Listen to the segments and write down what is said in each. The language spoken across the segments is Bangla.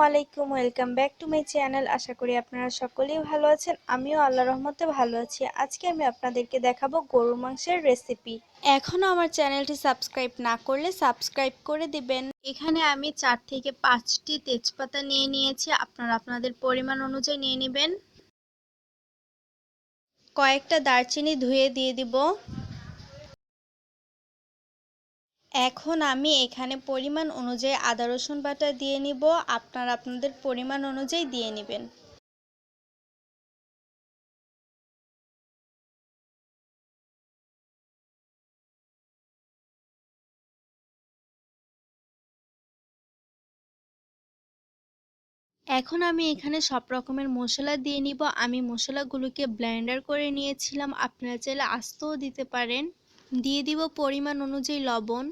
আলাইকুম, welcome back to my channel. আশা করি আপনারা সকলেই ভালো আছেন। আমিও আল্লাহর রহমতে ভালো আছি। আজকে আমি আপনাদেরকে দেখাবো গরুর মাংসের রেসিপি। এখনও আমার চ্যানেলটি সাবস্ক্রাইব না করলে সাবস্ক্রাইব করে দিবেন। এখানে আমি 4 থেকে 5টি তেজপাতা নিয়ে নিয়েছি। আপনারা আপনাদের পরিমাণ অনুযায়ী নিয়ে নেবেন। কয়েকটা দারচিনি ধুয়ে দিয়ে দিব। এখন আমি এখানে পরিমাণ অনুযায়ী আদা রসুন বাটা দিয়ে নিব। আপনারা আপনাদের পরিমাণ অনুযায়ী দিয়ে নেবেন। এখন আমি এখানে সব রকমের মশলা দিয়ে নিব। আমি মশলাগুলোকে ব্লেন্ডার করে নিয়েছিলাম, আপনারা চাইলে আস্তেও দিতে পারেন। দিয়ে দিব পরিমাণ অনুযায়ী লবণ,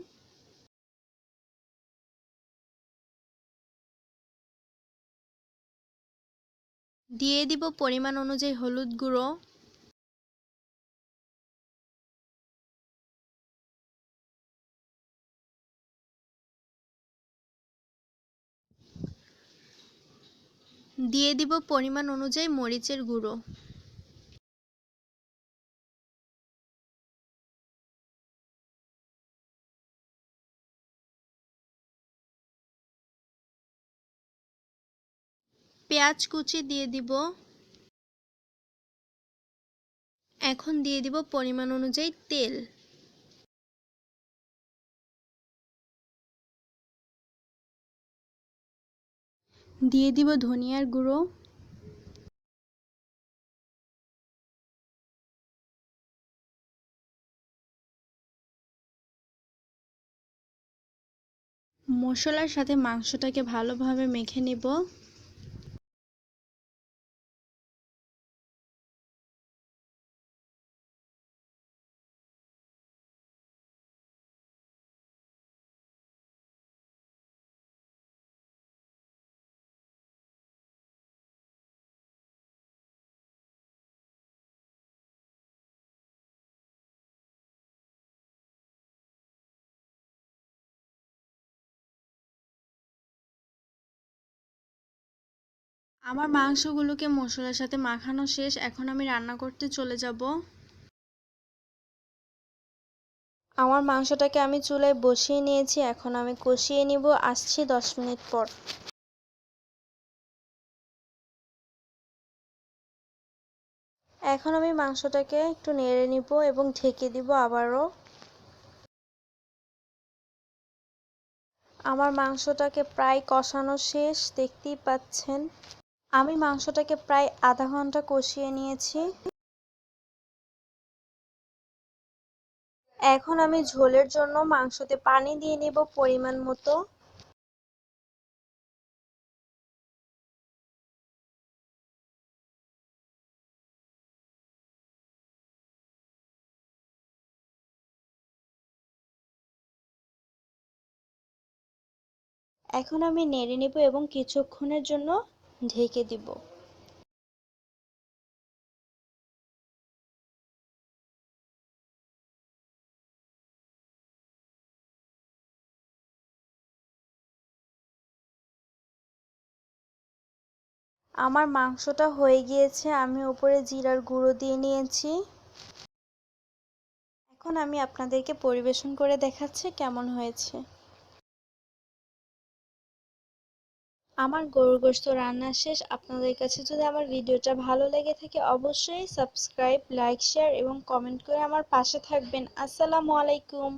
দিয়ে দিব পরিমাণ অনুযায়ী হলুদ গুঁড়ো, দিয়ে দিব পরিমাণ অনুযায়ী মরিচের গুঁড়ো। পেঁয়াজ কুচি দিয়ে দিব। এখন দিয়ে দিব পরিমাণ অনুযায়ী তেল। দিয়ে দিব ধনিয়ার গুঁড়ো, মশলার সাথে মাংসটাকে ভালোভাবে মেখে নেব। আমার মাংসগুলোকে মশলার সাথে মাখানো শেষ। এখন আমি রান্না করতে চলে যাব। আমার মাংসটাকে আমি চুলায় বসিয়ে নিয়েছি। এখন আমি কষিয়ে নিব। আসছি 10 মিনিট পর। এখন আমি মাংসটাকে একটু নেড়ে নিব এবং ঢেকে দিব আবারও। আমার মাংসটাকে প্রায় কষানো শেষ, দেখতেই পাচ্ছেন। আমি মাংসটাকে প্রায় আধা ঘন্টা কষিয়ে নিয়েছি। এখন আমি ঝোলের জন্য মাংসতে পানি দিয়ে নিব পরিমাণ মতো। এখন আমি নেড়ে নিব এবং কিছুক্ষণের জন্য ঢেকে দিব। আমার মাংসটা হয়ে গিয়েছে। আমি উপরে জিরার গুঁড়ো দিয়ে নিয়েছি। এখন আমি আপনাদেরকে পরিবেশন করে দেখাচ্ছি কেমন হয়েছে। আমার গরুর গোশত রান্না শেষ। আপনাদের কাছে যদি আমার ভিডিওটা ভালো লেগে থাকে অবশ্যই সাবস্ক্রাইব, লাইক, শেয়ার এবং কমেন্ট করে আমার পাশে থাকবেন। আসসালামু আলাইকুম।